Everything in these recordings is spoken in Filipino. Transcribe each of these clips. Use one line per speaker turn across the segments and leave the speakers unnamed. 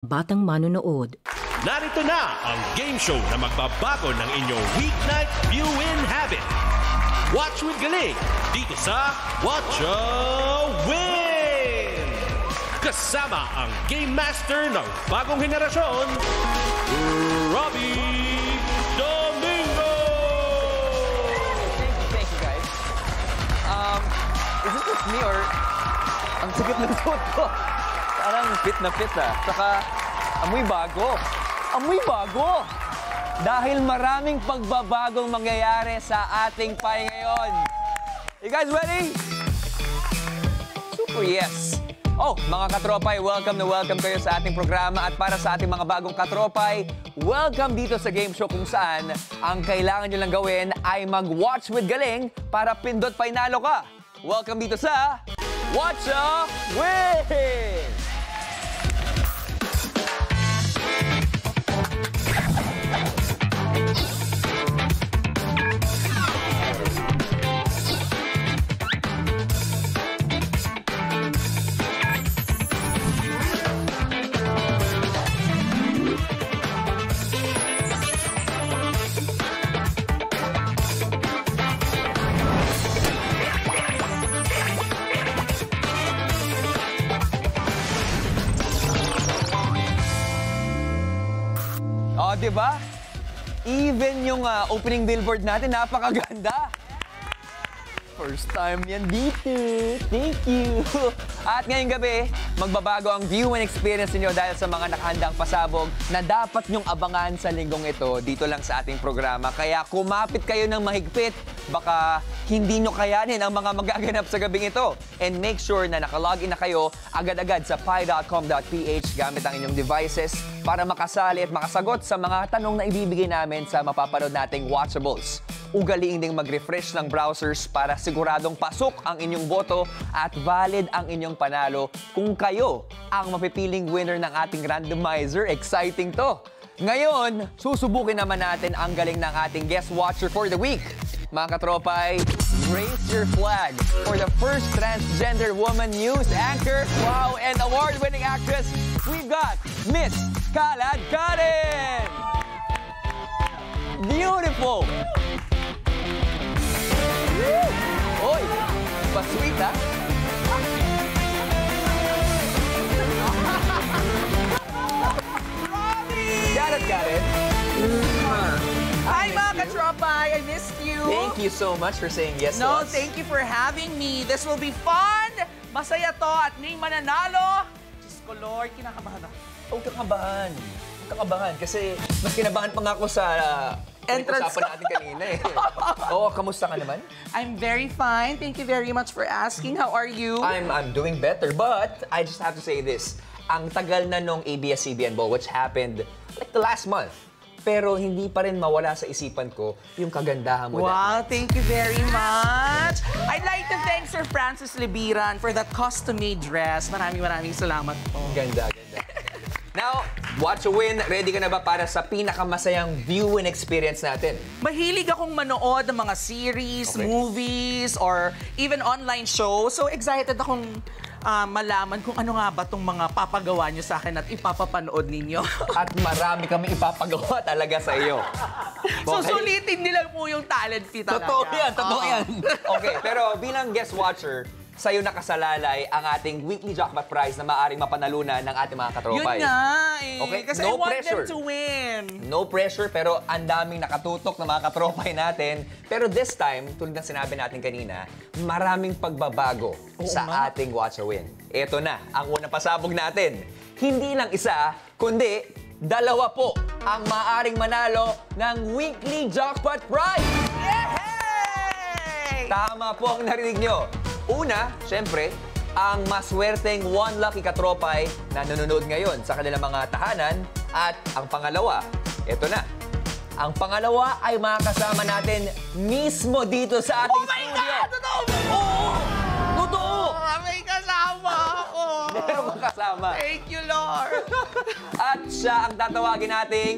Batang manonood.
Narito na ang game show na magbabago ng inyong weeknight viewing habit. Watch with Galing dito sa Watcha Win! Kasama ang Game Master ng bagong henerasyon, Robbie Domingo!
Thank you guys. Is it just me or ang sakit ng suot ko? Parang fit na fit Saka amoy bago. Amoy bago! Dahil maraming pagbabagong mangyayari sa ating pay ngayon. You guys ready? Super yes! Oh, mga katropay, welcome na welcome kayo sa ating programa. At para sa ating mga bagong katropay, welcome dito sa game show kung saan ang kailangan nyo lang gawin ay mag-watch with Galing para pindot painalo ka. Welcome dito sa Watcha Win! Oh, diba? Even yung opening billboard natin, napakaganda. First time yan dito. Thank you. At ngayong gabi, magbabago ang viewing experience niyo dahil sa mga nakahandang pasabog na dapat nyong abangan sa linggong ito dito lang sa ating programa. Kaya kumapit kayo ng mahigpit, baka hindi nyo kayanin ang mga magaganap sa gabing ito. And make sure na nakalogin na kayo agad-agad sa pi.com.ph gamit ang inyong devices para makasali at makasagot sa mga tanong na ibibigay namin sa mapapanood nating watchables. Ugaliin ding mag-refresh ng browsers para siguradong pasok ang inyong boto at valid ang inyong panalo kung kayo ang mapipiling winner ng ating randomizer. Exciting to! Ngayon, susubukin naman natin ang galing ng ating guest watcher for the week. Mga katropay, raise your flag for the first transgender woman news anchor, wow, and award-winning actress. We've got Miss Kalad Karen! Beautiful! Oy, pa-sweet ha? Kalad Karen!
Hi, mga katropay! I missed you!
Thank you so much for saying yes to
No,
us.
thank you for having me. This will be fun! Masaya to at ngayong mananalo. Diyos ko, Lord, kinakabahan ako.
Huwag kakabahan. Huwag kakabahan kasi mas kinabahan pa nga ako sa
Entrance
usapan natin kanina eh. Oo, kamusta ka naman?
I'm very fine. Thank you very much for asking. How are you?
I'm doing better, but I just have to say this. Ang tagal na nung ABS-CBN Ball, which happened like the last month. Pero hindi pa rin mawala sa isipan ko yung kagandahan mo.
Wow, thank you very much. I'd like to thank Sir Francis Libiran for that custom-made dress. Maraming salamat po.
Ganda, ganda. Now, Watch a Win. Ready ka na ba para sa pinakamasayang viewing experience natin?
Mahilig akong manood ng mga series, movies, or even online shows. So excited akong malaman kung ano nga ba itong mga papagawa nyo sa akin at ipapapanood ninyo.
At marami kami ipapagawa talaga sa iyo.
So sulitin nila po yung talent fee talaga.
Totoo yan, totoo yan. Okay, pero bilang guest watcher, sa'yo nakasalalay ang ating weekly jackpot prize na maaaring mapanalunan ng ating mga katropay.
Yun nga eh.
Okay,
Kasi
no
I want
pressure.
them to win.
No pressure, pero ang daming nakatutok na mga katropay natin. Pero this time, tulad ng sinabi natin kanina, maraming pagbabago sa ating Watch a Win. Ito na, ang unang pasabog natin. Hindi lang isa, kundi dalawa po ang maaaring manalo ng weekly jackpot prize.
Yay!
Tama po ang narinig nyo. Una, syempre, ang maswerteng one lucky katropay na nanonood ngayon sa kanilang mga tahanan. At ang pangalawa, eto na. Ang pangalawa ay makakasama natin mismo dito sa ating studio.
Oh my God! Totoo ba?
Oo! Totoo!
May kasama ako.
Meron kang kasama.
Thank you, Lord.
At siya ang tatawagin nating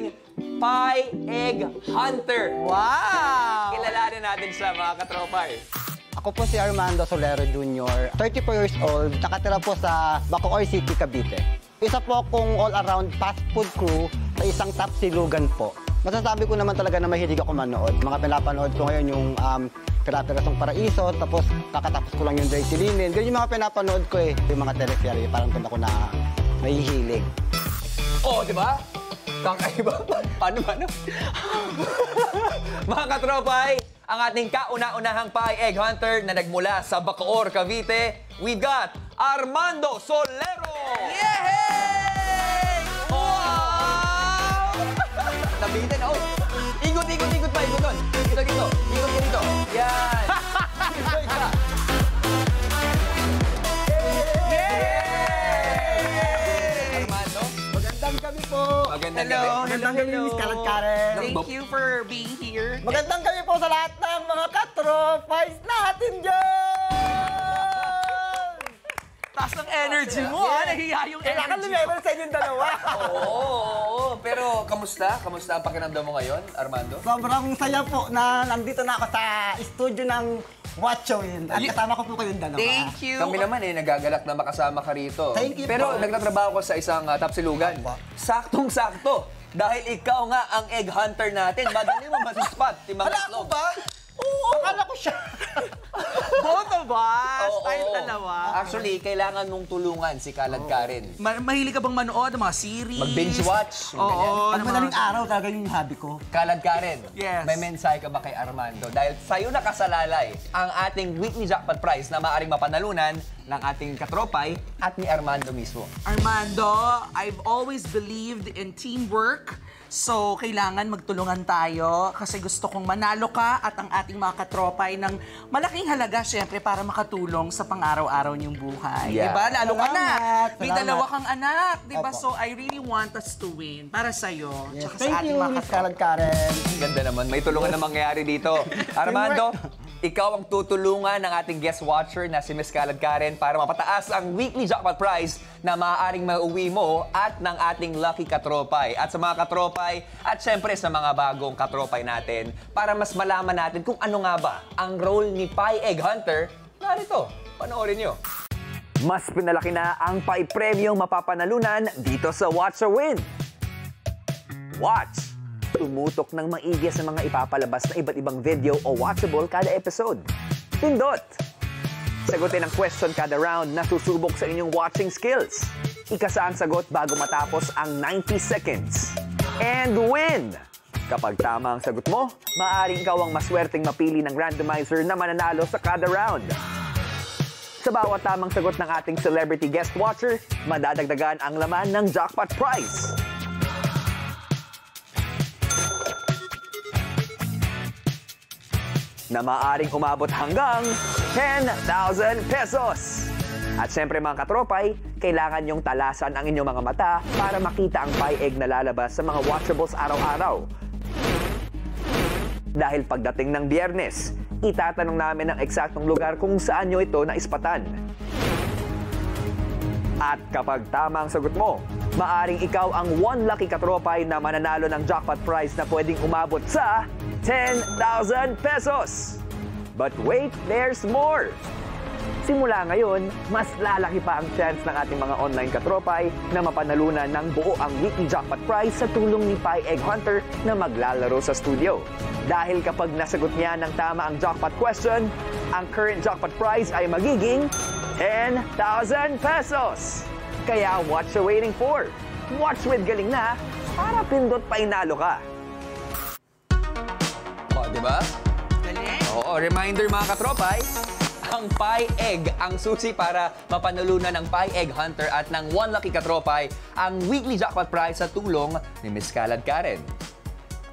Pie Egg Hunter.
Wow!
Kilalanin natin siya, mga katropay.
Ako po si Armando Solero Jr., 34 years old, nakatira po sa Bacoor City, Cavite.
Isa po akong all-around fast food crew sa isang tapsilugan po. Masasabi ko naman talaga na mahilig ako manood. Mga pinapanood ko ngayon yung Pira-Pirasong Paraiso, tapos kakatapos ko lang yung Dirty Linen. Ganyan yung mga pinapanood ko eh. Yung mga teleserye, parang doon ako na nahihilig.
Oo, di ba? Kakaiba. Paano? Mga katropay, ang ating kauna-unahang Pie Egg Hunter na nagmula sa Bacoor, Cavite, we've got Armando Solero!
Yay!
Wow! Nabitin, oh! Ikot pa, ikot doon. Ikot ka dito. Yan. Ikot ka. Armando,
Magandang gabi po.
magandang gabi.
Magandang gabi, Miss Kalat Karen.
Thank you for being here.
Magandang gabi po sa lahat ng mga katropais natin dyan!
Taas ng energy mo, nahihiya yung
Kailangan
energy.
lumiyaman sa inyong dalawa.
Oo. Pero kamusta? Kamusta ang pakiramdam mo ngayon, Armando?
Sobrang saya po na nandito na ako sa studio ng Watchowin. At kasama ko po kayong dalawa.
Thank you.
Kami naman nagagalak na makasama ka rito.
Thank you
Pero
po.
nagtatrabaho ko sa isang tapsilugan.
Opo.
Saktong-sakto. Dahil ikaw nga ang egg hunter natin. Madali mo masuspot yung mga
Hala ko
itlog.
ba? Oo. Akala ko siya.
Both of us,
Oo.
tayong dalawa.
Actually, kailangan mong tulungan si Kalad Karen.
Mahilig ka bang manood ng mga series?
Mag-binge watch. yung ganyan.
Oo.
Pag madaling araw, talaga yung hobby ko.
Kalad Karen,
Yes.
may mensahe ka ba kay Armando? Dahil sa'yo nakasalalay ang ating weekly jackpot prize na maaaring mapanalunan ng ating katropay at ni Armando mismo.
Armando, I've always believed in teamwork. So, kailangan magtulungan tayo kasi gusto kong manalo ka at ang ating mga katropay ng malaking halaga, syempre, para makatulong sa pang-araw-araw niyong buhay.
Yeah.
Diba? Lalo ka na.
Salamat,
May
salamat.
dalawa kang anak. Diba?
Opo.
So, I really want us to win para sa'yo. Tsaka sa
Thank
ating
you,
mga
Miss
katropay.
Kalat Karen.
Ang ganda naman. May tulungan na mangyayari dito. Armando, ikaw ang tutulungan ng ating guest watcher na si Miss Kalad Karen para mapataas ang weekly jackpot prize na maaaring mauwi mo at ng ating lucky katropay. At sa mga katropay at syempre sa mga bagong katropay natin para mas malaman natin kung ano nga ba ang role ni Pie Egg Hunter, narito, panoorin nyo. Mas pinalaki na ang Pie Premium mapapanalunan dito sa Watch or Win. Watch! Tumutok ng maigi sa mga ipapalabas na iba't ibang video o watchable kada episode. Pindot! Sagutin ang question kada round na susubok sa inyong watching skills. Ikasa ang sagot bago matapos ang 90 seconds. And win! Kapag tama ang sagot mo, maaaring ikaw ang maswerteng mapili ng randomizer na mananalo sa kada round. Sa bawat tamang sagot ng ating celebrity guest watcher, madadagdagan ang laman ng jackpot prize. Na maaaring umabot hanggang 10,000 pesos. At syempre mga katropay, kailangan yung talasan ang inyong mga mata para makita ang pie egg na lalabas sa mga watchables araw-araw. Dahil pagdating ng Biyernes, itatanong namin ang eksaktong lugar kung saan nyo ito naispatan. At kapag tama ang sagot mo, maaring ikaw ang one lucky katropay na mananalo ng jackpot prize na pwedeng umabot sa 10,000 pesos! But wait, there's more! Simula ngayon, mas lalaki pa ang chance ng ating mga online katropay na mapanalunan ng buo ang weekly jackpot prize sa tulong ni Pie Egg Hunter na maglalaro sa studio. Dahil kapag nasagot niya ng tama ang jackpot question, ang current jackpot prize ay magiging 10,000 pesos! Kaya what you waiting for? Watch with galing na para pindot pa inalo ka. O, di ba?
Galing.
Oo, reminder mga katropay, ang Pie Egg ang susi para mapanalunan ng Pie Egg Hunter at ng One Lucky Katropay ang weekly jackpot prize sa tulong ni Miss Kalad Karen.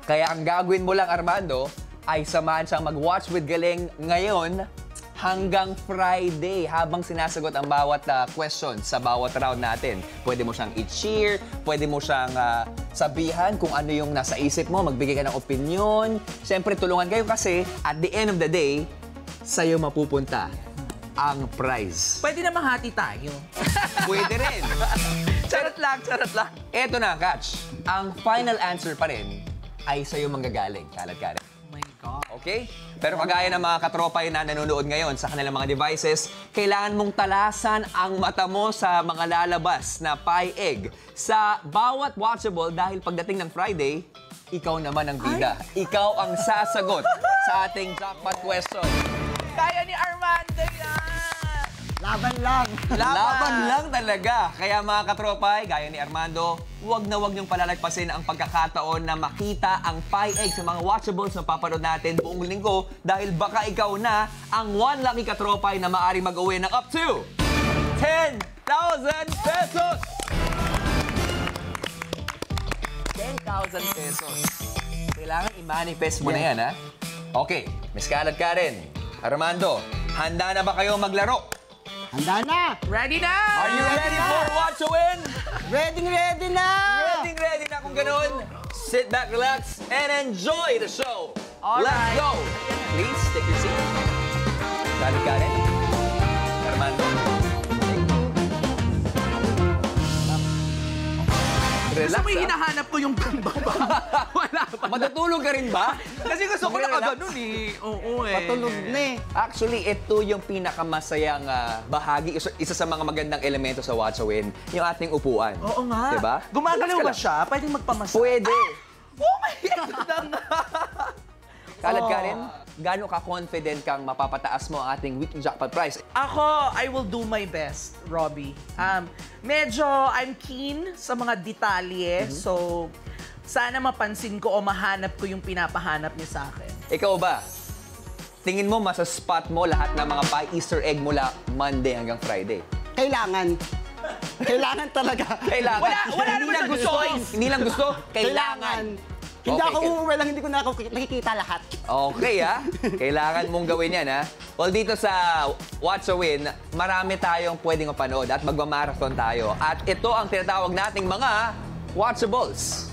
Kaya ang gagawin mo lang, Armando, ay samahan siyang mag-watch with galing ngayon hanggang Friday habang sinasagot ang bawat question sa bawat round natin. Pwede mo siyang i-cheer, pwede mo siyang sabihan kung ano yung nasa isip mo, magbigay ka ng opinion. Siyempre, tulungan kayo kasi at the end of the day, sa'yo mapupunta ang prize.
Pwede na mahati tayo.
Pwede rin.
Charot lang, charot lang.
Eto na, Catch. Ang final answer pa rin ay sa'yo manggagaling, Kalad Karen.
Oh my God.
Okay? Pero kagaya ng mga katropay na nanonood ngayon sa kanilang mga devices, kailangan mong talasan ang mata mo sa mga lalabas na pie egg sa bawat watchable dahil pagdating ng Friday, ikaw naman ang bida. Ikaw ang sasagot sa ating jackpot question.
Kaya ni Armando yan!
Laban lang.
Laban lang talaga. Kaya mga katropay, gaya ni Armando, huwag na huwag niyong palalagpasin ang pagkakataon na makita ang pie egg sa mga watchables na papanood natin buong linggo dahil baka ikaw na ang one lucky katropay na maaaring mag-uwi ng up to 10,000 pesos! 10,000 pesos. Kailangan i-manifest mo na yan, ha? Okay, Miss Kalad Karen, Armando, handa na ba kayo maglaro?
Handa na.
Ready na!
Are you ready for Watch to Win?
Ready na.
Ready na kung ganun. Sit back, relax, and enjoy the show.
All
Let's
right.
go. Please, take your seat. Kalad Karen, Armando.
Gusto
Relax,
mo yung hinahanap ko yung baba? Wala pa.
Matutulog ka rin ba?
Kasi gusto ko
Relax.
nakaganon eh. Oo eh.
Patulog na eh.
Actually, ito yung pinakamasayang bahagi, isa sa mga magandang elemento sa Watch to Win, yung ating upuan.
Oo nga.
Diba?
Gumagalaw
Relax ka
ba
lang.
siya? Pwedeng magpamasa?
Pwede.
Oh my God!
Kalad
Oh.
Karen, gaano ka-confident kang mapapataas mo ang ating weekly jackpot prize?
Ako, I will do my best, Robbie. Medyo I'm keen sa mga detalye, so sana mapansin ko o mahanap ko yung pinapahanap niya sa akin.
Ikaw ba? Tingin mo masa-spot mo lahat ng mga pie Easter egg mula Monday hanggang Friday?
Kailangan. Kailangan talaga.
Kailangan.
Wala
Hindi
naman
lang
sa
gusto.
choice.
Hindi lang gusto. Kailangan.
Hindi
Okay,
ako uuwi lang, hindi ko nakikita lahat.
Okay, ha? Kailangan mong gawin yan, ha? Well, dito sa Watch to Win, marami tayong pwedeng mapanood at magmamarathon tayo. At ito ang tinatawag nating mga watchables.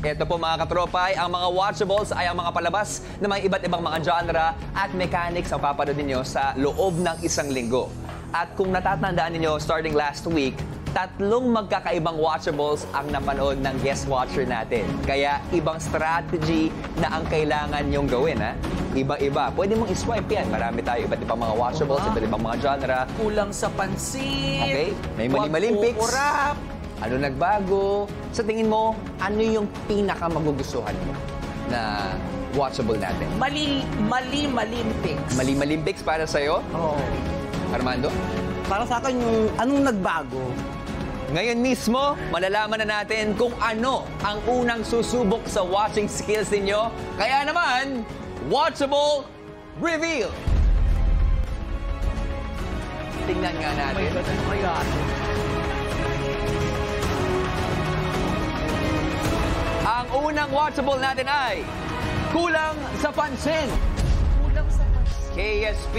Ito po mga katropay, ang mga watchables ay ang mga palabas na may iba't ibang mga genre at mechanics ang papanood ninyo sa loob ng isang linggo. At kung natatandaan ninyo, starting last week, 3 magkakaibang watchables ang napanood ng guest watcher natin. Kaya ibang strategy na ang kailangan nyong gawin, ha? Iba-iba. Pwede mong i-swipe yan. Marami tayo iba't ibang mga watchables, iba't ibang mga genre.
Kulang sa pansin.
Okay? May mali-maling pics.
Urap.
Ano nagbago? Sa tingin mo, ano yung pinaka-magugustuhan mo na watchable natin?
Mali-maling pics.
Mali-maling pics para sa'yo?
Oo.
Armando?
Para sa akin yung anong nagbago.
Ngayon mismo, malalaman na natin kung ano ang unang susubok sa watching skills ninyo. Kaya naman, Watchable Reveal! Tingnan nga natin.
Oh my God.
Ang unang watchable natin ay Kulang sa Pansin.
Kulang sa pansin.
KSP.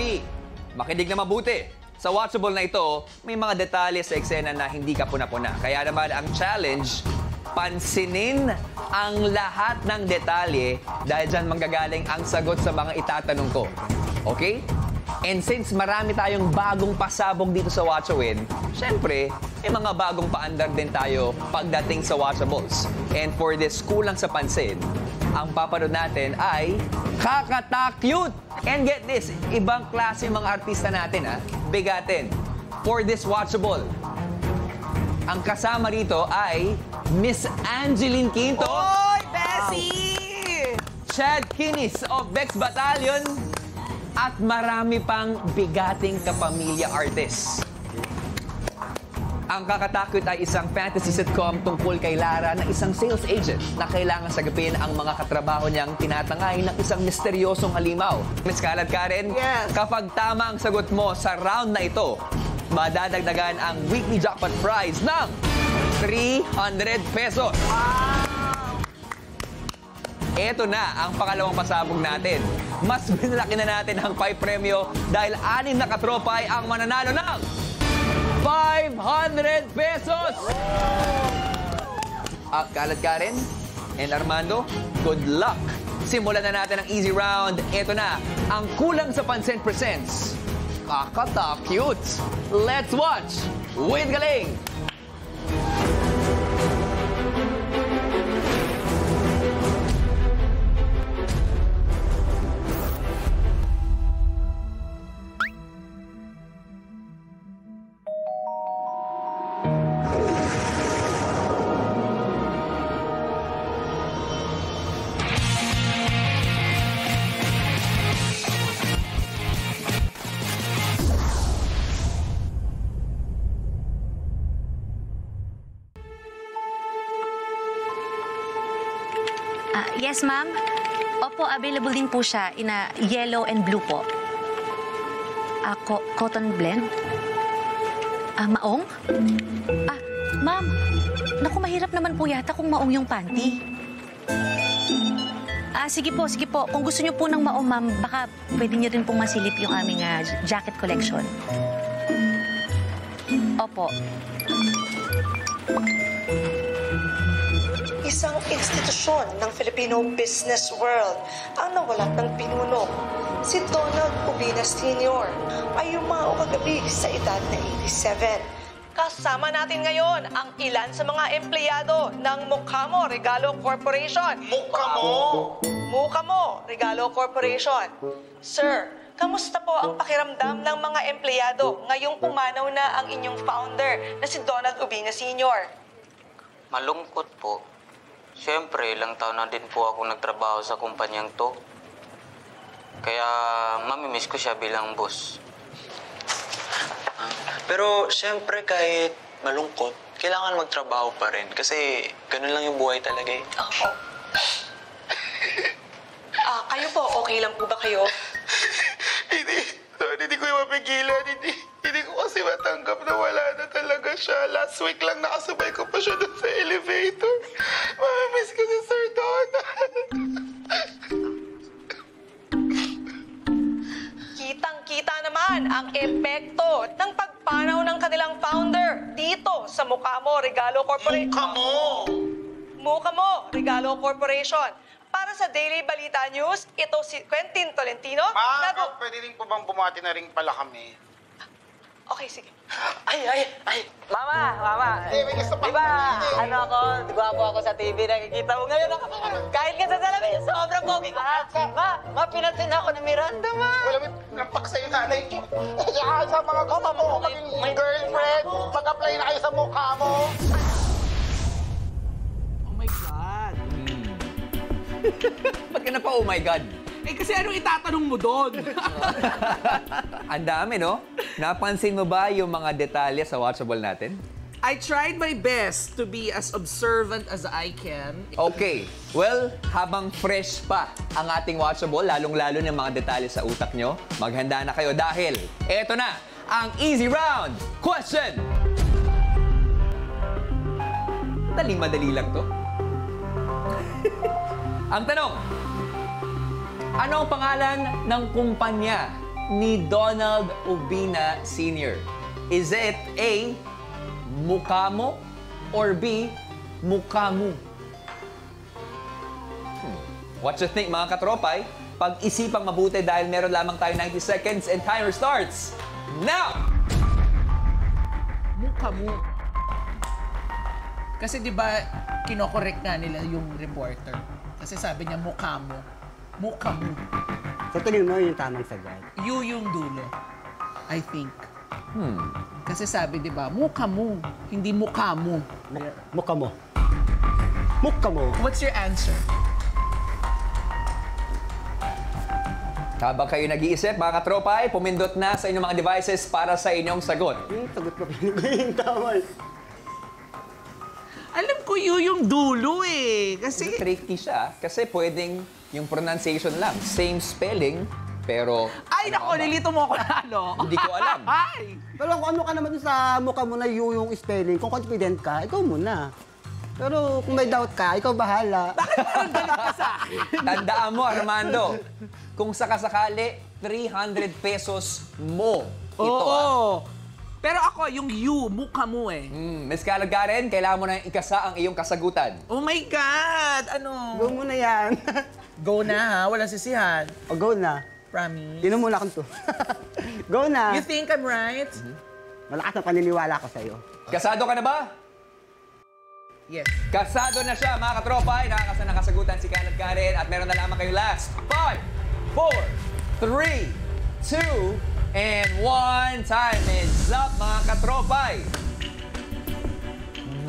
Makinig na mabuti. Sa watchable na ito, may mga detalye sa eksena na hindi ka puna-puna. Kaya naman ang challenge, pansinin ang lahat ng detalye dahil dyan manggagaling ang sagot sa mga itatanong ko. Okay? And since marami tayong bagong pasabog dito sa Watch to Win, syempre, may mga bagong paandar din tayo pagdating sa watchables. And for this Kulang sa Pansin, ang papanood natin ay Kakata-Cute! And get this, ibang klase mga artista natin, ha? Bigatin. For this watchable, ang kasama rito ay Miss Angeline Quinto,
Oy, Bessie!
Chad Kinis of Bex Battalion, at marami pang bigating kapamilya artists. Ang Kakata-Cute ay isang fantasy sitcom tungkol kay Lara na isang sales agent na kailangan sagapin ang mga katrabaho niyang tinatangay ng isang misteryosong halimaw. Miss Kalad Karen,
Yes.
kapag tama ang sagot mo sa round na ito, madadagdagan ang weekly jackpot prize ng 300 pesos. Ito na ang pangalawang pasabog natin. Mas binalaki na natin ang pie premyo dahil 6 na katropay ang mananalo ng 500 pesos! Kalad Karen and Armando, good luck! Simulan na natin ang easy round. Ito na, ang Kulang sa Pansin presents Kakata-Cute! Let's watch with Galing!
Yes, ma'am. Opo, available din po siya in a yellow and blue po. Cotton blend? Maong? Ma'am, naku, mahirap naman po yata kung maong yung panty. Sige po. Kung gusto niyo po ng maong, ma'am, baka pwede niyo rin pong masilip yung aming jacket collection. Opo.
Isang institusyon ng Filipino business world ang nawalan ng pinuno. Si Donald Ubina Sr. ay yumao kagabi sa edad na 87. Kasama natin ngayon ang ilan sa mga empleyado ng Mukamo Regalo Corporation. Mukamo Regalo Corporation. Sir, kamusta po ang pakiramdam ng mga empleyado ngayong pumanaw na ang inyong founder na si Donald Ubina Sr.?
Malungkot po. Siyempre, ilang taon na din po ako nagtrabaho sa kumpanyang to. Kaya mamimiss ko siya bilang boss.
Pero siyempre kahit malungkot, kailangan magtrabaho pa rin. Kasi ganun lang yung buhay talaga eh.
Kayo po, okay lang po ba kayo?
Hindi ko yung mapigilan. Hindi ko kasi matanggap na wala na talaga siya. Last week lang nakasabay ko pa siya doon sa elevator. Mamimiss ko si Sir Donald.
Kitang-kita naman ang epekto ng pagpanaw ng kanilang founder dito sa Mukamo Regalo Corporation. Mukamo Regalo Corporation. Para sa Daily Balita News, ito si Quentin Tolentino.
Pwede rin po bang bumati na rin pala kami?
Okay, sige.
Mama!
May gusto pa.
Diba, gwapo ako sa TV, nakikita mo ngayon. Kahit ka sa salamin, sobrang pogi ko. Ma, pinansin ako ni Miranda, ma.
Wala may nampak sa'yo nanay ko. Sa mga gusto mo, maging girlfriend, mag-apply na kayo sa mukha mo.
Oh my God.
Ba't ka na pa, oh my God?
Kasi anong itatanong mo doon?
Ang dami, no? Napansin mo ba yung mga detalye sa watchable natin?
I tried my best to be as observant as I can.
Okay. Well, habang fresh pa ang ating watchable, lalong-lalo ng mga detalye sa utak nyo, maghanda na kayo dahil eto na ang Easy Round Question! Madali lang to. Ang tanong, ano ang pangalan ng kumpanya ni Donald Ubina Sr.? Is it A, Mukamo, or B, Mukamu? What you think, mga katropay? Pag-isipang mabuti dahil meron lamang tayo 90 seconds and timer starts now!
Mukamu. Kasi di ba, kinokorek nga nila yung reporter. Kasi sabi niya, Mukamo. Mukamu.
So, tingin mo yung tamang sagot.
Yung dulo. I think. Kasi sabi, di ba, Mukamu, hindi Mukamu.
Mukha mo. Mukha mo.
What's your answer?
Habang kayo nag-iisip, mga katropay, pumindot na sa inyong mga devices para sa inyong sagot.
Yung sagot ko, pinig ko yung tama.
Alam ko yung dulo eh. Kasi...
Tricky siya kasi pwedeng yung pronunciation lang. Same spelling, pero...
Ay, naku, nilito mo ako na ano.
Hindi ko alam.
Ay!
Pero kung ano ka naman sa mukha mo na yung spelling, kung confident ka, ikaw muna. Pero kung may doubt ka, ikaw bahala.
Bakit parang galit ka sa akin?
Tandaan mo, Armando, kung sakasakali, 300 pesos mo ito.
Oo. Pero ako, yung mukha mo eh.
Miss Kalagarin, kailangan mo na ikasa ang iyong kasagutan.
Oh my God! Ano?
Go muna yan.
Go na ha, walang sisihan.
O, go na.
Promise.
Tinan muna kung to. Go na.
You think I'm right?
Malakas ang paniniwala ko sa'yo.
Kasado ka na ba?
Yes.
Kasado na siya, mga katropay. Nakakasa na kasagutan si Kanat Karen at meron na lamang kayo last. 5, 4, 3, 2, and 1. Time is up, mga katropay.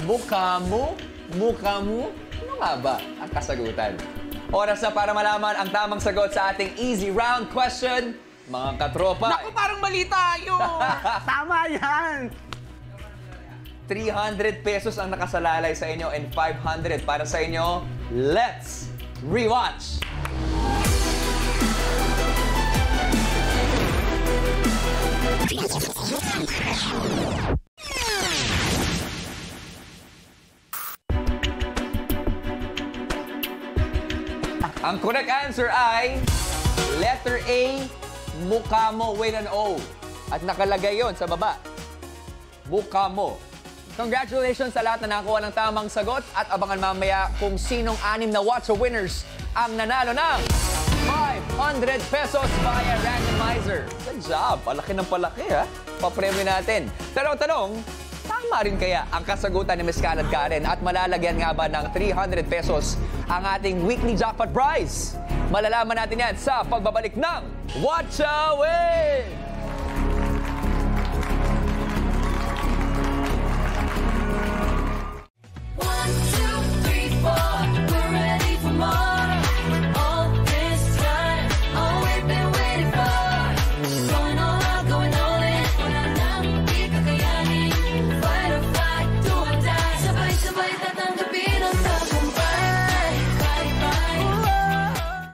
Mukamu? Ano nga ba ang kasagutan? Oras na para malaman ang tamang sagot sa ating easy round question, mga katropay.
Naku, parang mali tayo.
Tama yan!
300 pesos ang nakasalalay sa inyo and 500 para sa inyo. Let's rewatch. Ang correct answer ay letter A, mukha mo with an O. At nakalagay yon sa baba. Mukha mo. Congratulations sa lahat na nakuha ng tamang sagot at abangan mamaya kung sinong 6 na Watcha winners ang nanalo ng 500 pesos via randomizer. Good job! Palaki ng palaki, ha? Papremyo natin. Tanong, tama rin kaya ang kasagutan ni Miss Karen Karen at malalagyan nga ba ng 300 pesos ang ating weekly jackpot prize? Malalaman natin yan sa pagbabalik ng Watcha Win!